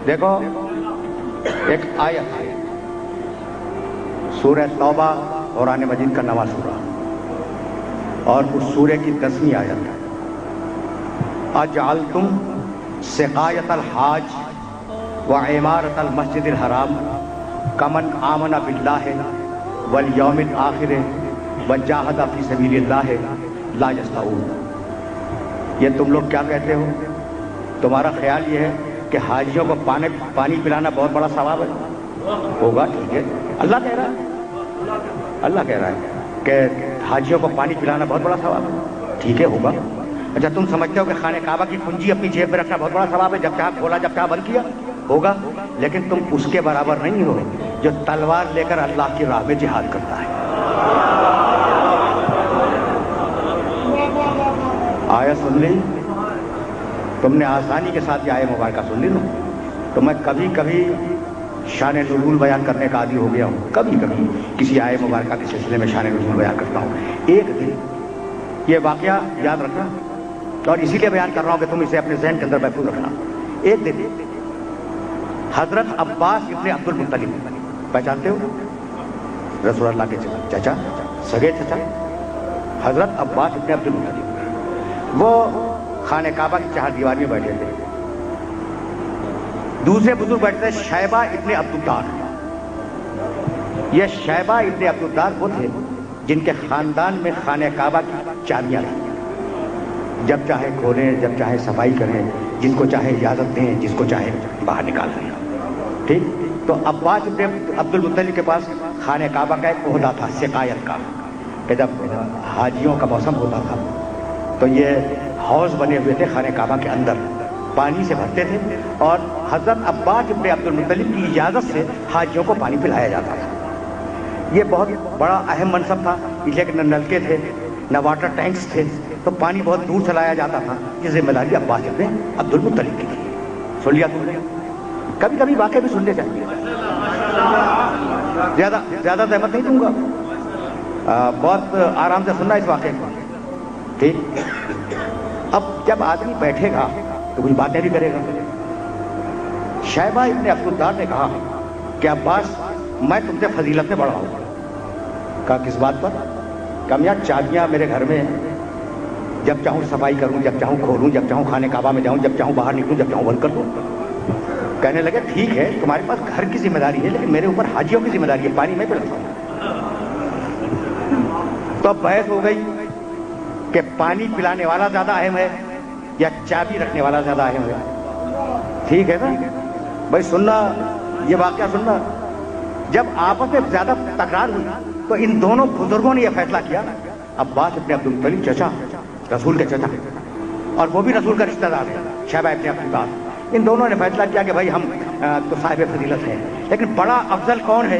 دیکھو ایک آیت ہے سورہ توبہ قرآن مجید کا 9واں سورہ اور اس سورہ کی 10ویں آیت ہے اجعلتم سقایت الحاج وعمارت المسجد الحرام کمن آمن باللہ والیوم الآخر وجاہد فی سبیل اللہ لا یستوون۔ یہ تم لوگ کیا کہتے ہو؟ تمہارا خیال یہ ہے کہ حاجیوں کو پانی پلانا بہت بڑا ثواب ہے؟ ہوگا، ٹھیک ہے، اللہ کہہ رہا ہے کہ حاجیوں کو پانی پلانا بہت بڑا ثواب ہے، ٹھیک ہے، ہوگا۔ اچھا تم سمجھتے ہو کہ خانہ کعبہ کی کنجی اپنی جیب میں رکھنا بہت بڑا ثواب ہے؟ جب چاہا کھولا جب چاہا بند کیا، ہوگا، لیکن تم اس کے برابر نہیں ہو جو تلوار لے کر اللہ کی راہ میں جہاد کرتا ہے۔ آیت سن لی تم نے، آسانی کے ساتھ یہ آیت مبارکہ سن لی نا، تو میں کبھی کبھی شان نزول بیان کرنے کا عادی ہو گیا ہوں، کبھی کبھی کسی آیت مبارکہ کے سلسلے میں شان نزول بیان کرتا ہوں۔ ایک دن یہ واقعہ یاد رکھنا، اور اسی لیے بیان کر رہا ہوں کہ تم اسے اپنے ذہن کے اندر محفوظ رکھنا۔ ایک دن حضرت عباس ابن عبد المطلب، پہچانتے ہو؟ رسول اللہ کے چچا، سگے چچا، حضرت عباس ابن عبد المطلب، وہ خانہ کعبہ کی چہار دیوار میں بیٹھے تھے۔ دوسرے بزرگ بیٹھے تھے شیبہ ابن عبدالدار۔ یہ شیبہ ابن عبدالدار وہ تھے جن کے خاندان میں خانہ کعبہ کی چابیاں تھیں، جب چاہے کھولیں، جب چاہے صفائی کریں، جس کو چاہے اجازت دیں، جس کو چاہے باہر نکال دیں، ٹھیک۔ تو عباس ابن عبد المطلب کے پاس خانہ کعبہ کا ایک عہدہ تھا سقایت کا، کہ جب حاجیوں کا موسم ہوتا تھا تو یہ حوض بنے ہوئے تھے خانہ کعبہ کے اندر، پانی سے بھرتے تھے، اور حضرت عباس ابن عبد المطلب کی اجازت سے حاجیوں کو پانی پلایا جاتا تھا۔ یہ بہت بڑا اہم منصب تھا، اس لیے کہ نہ نلکے تھے نہ واٹر ٹینکس تھے، تو پانی بہت دور سے لایا جاتا تھا۔ یہ ذمہ داری عباس ابن عبد المطلب کی تھی۔ سن لیا تم نے؟ کبھی کبھی واقعے بھی سننے چاہیے، زیادہ زحمت نہیں دوں گا، بہت آرام سے سننا اس واقعے کو، ٹھیک۔ اب جب آدمی بیٹھے گا تو کچھ باتیں بھی کرے گا۔ شیبہ ابن عبدالدار نے کہا کہ عباس میں تم سے فضیلت میں بڑا ہوں۔ کہا کس بات پر؟ کہ میاں چابیاں میرے گھر میں ہیں، جب چاہوں صفائی کروں، جب چاہوں کھولوں، جب چاہوں خانہ کعبہ میں جاؤں، جب چاہوں باہر نکلوں، جب چاہوں بند کر دوں۔ کہنے لگے ٹھیک ہے تمہارے پاس گھر کی ذمہ داری ہے، لیکن میرے اوپر حاجیوں کی ذمہ داری ہے، پانی میں پلاتا ہوں۔ تو اب بحث ہو گئی کہ پانی پلانے والا زیادہ اہم ہے یا چابی رکھنے والا زیادہ اہم ہے، ٹھیک ہے نا بھائی؟ سننا، یہ واقعہ سننا۔ جب آپس میں زیادہ تکرار ہوئی تو ان دونوں بزرگوں نے یہ فیصلہ کیا، عباس ابن عبد المطلب چچا، رسول کے چچا، اور وہ بھی رسول کا رشتہ دار ہے شیبہ ابن عبدالدار، ان دونوں نے فیصلہ کیا کہ بھائی ہم تو صاحب فضیلت ہیں، لیکن بڑا افضل کون ہے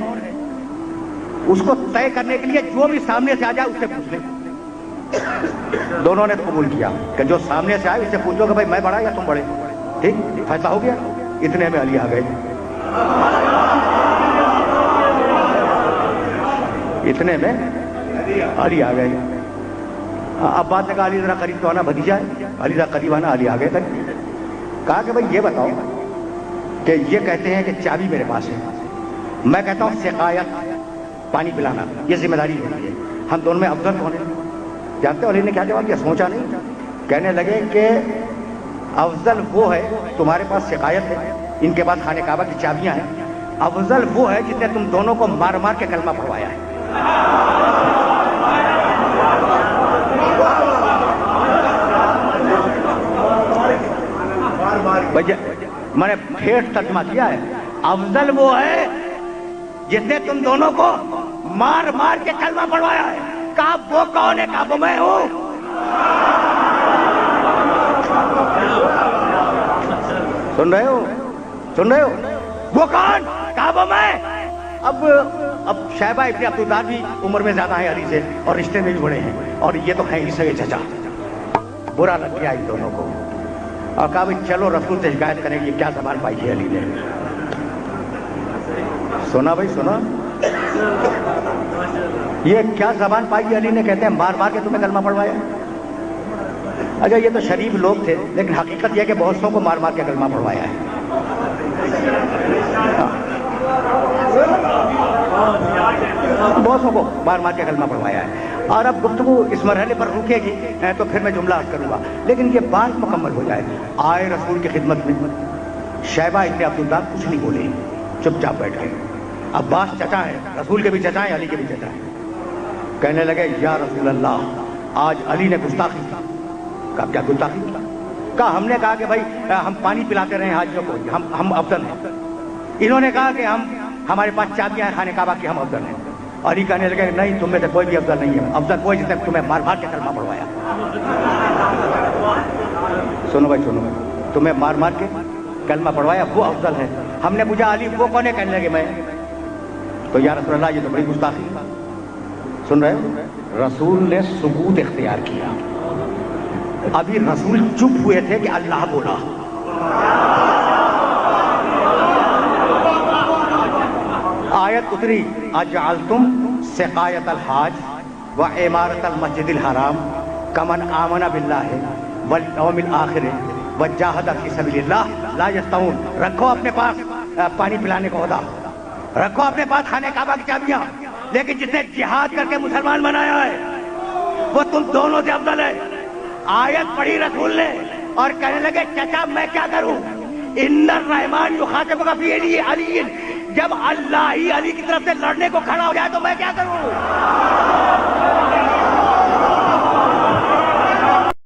اس کو طے کرنے کے لیے جو بھی سامنے سے آ جائے اس سے پوچھ لیں۔ دونوں نے قبول کیا کہ جو سامنے سے آئے اس سے پوچھو کہ بھائی میں بڑا یا تم بڑے، ٹھیک، فیصلہ ہو گیا۔ اتنے میں علی آ گئے، اتنے میں علی آ گئے۔ عباس نے کہا علی ذرا قریب تو آنا، بھتیجا ہے، علی ذرا قریب آنا، علی آ گئے۔ کہا کہ بھائی یہ بتاؤ کہ یہ کہتے ہیں کہ چابی میرے پاس ہے، میں کہتا ہوں سقایت، پانی پلانا، یہ ذمہ داری ہے، ہم دونوں میں افضل کون ہے؟ جانتے ہو علی نے کیا جواب دیا؟ سوچا نہیں، کہنے لگے کہ افضل وہ ہے، تمہارے پاس سقایت ہے، ان کے پاس خانہ کعبہ کی چابیاں ہیں، افضل وہ ہے جس نے تم دونوں کو مار مار کے کلمہ پڑھوایا ہے۔ میں نے پھر ترجمہ کیا ہے، افضل وہ ہے جس نے تم دونوں کو مار مار کے کلمہ پڑھوایا ہے۔ کہا وہ کون ہے؟ کہا وہ میں ہوں۔ سن رہے ہو؟ وہ کون؟ کہا وہ میں۔ اب شیبہ ابن عبدالدار بھی عمر میں زیادہ ہیں علی سے اور رشتے میں بھی بڑے ہیں، اور یہ تو ہیں ہی سگے چچا۔ برا لگ گیا ان دونوں کو، اور کہا بھائی چلو رسول سے شکایت کریں گے، کیا زبان پائی ہے علی نے۔ سنا بھائی سنا، یہ کیا زبان پائی ہے علی نے؟ کہتے ہیں مار مار کے تمہیں کلمہ پڑھوایا۔ اچھا یہ تو شریف لوگ تھے، لیکن حقیقت یہ کہ بہت سو کو مار مار کے کلمہ پڑھوایا ہے۔ مار کے کلمہ پڑھوایا ہے. اور اب گفتگو اس مرحلے پر رکے گی تو پھر میں جملہ عرض کروں گا، لیکن یہ بات مکمل ہو جائے. آئے رسول کی خدمت میں شیبہ ابن عبداللہ کچھ نہیں بولے، چپ چاپ بیٹھے. عباس چچا ہے، رسول کے بھی چچا ہیں، علی کے بھی چچا ہیں. کہنے لگے یا رسول اللہ آج علی نے گستاخی کی. کہا کیا گستاخی؟ کہا ہم نے کہا کہ بھائی ہم پانی پلاتے رہے حاجیوں کو، ہم افضل ہیں. انہوں نے کہا کہ ہمارے پاس چابیاں ہیں خانہ کعبہ کی، ہم افضل ہیں. علی کہنے لگے نہیں، تم میں سے کوئی بھی افضل نہیں ہے، افضل کوئی جس نے تمہیں مار مار کے کلمہ پڑھوایا. سنو بھائی سنو، تمہیں مار مار کے کلمہ پڑھوایا وہ افضل ہے. ہم نے پوچھا علی وہ کون ہے؟ کہنے لگے میں. تو یا رسول اللہ یہ تو بڑی گستاخی. سن رہے ہو؟ رسول نے سکوت اختیار کیا. ابھی رسول چپ ہوئے تھے کہ اللہ بولا. آیت اتری اجعلتم سقایت الحاج و عمارت المسجد الحرام کمن آمن باللہ والیوم الآخر وجاہد فی سبیل اللہ لا یستوون. رکھو اپنے پاس پانی پلانے کا عہدہ، رکھو اپنے پاس خانہ کعبہ کی چابیاں، لیکن جس نے جہاد کر کے مسلمان بنایا ہے وہ تم دونوں سے افضل ہے. آیت پڑھی رسول نے اور کہنے لگے چچا میں کیا کروں؟ ان الرحمن یخاطبک فی علی. جب اللہ ہی علی کی طرف سے لڑنے کو کھڑا ہو جائے تو میں کیا کروں؟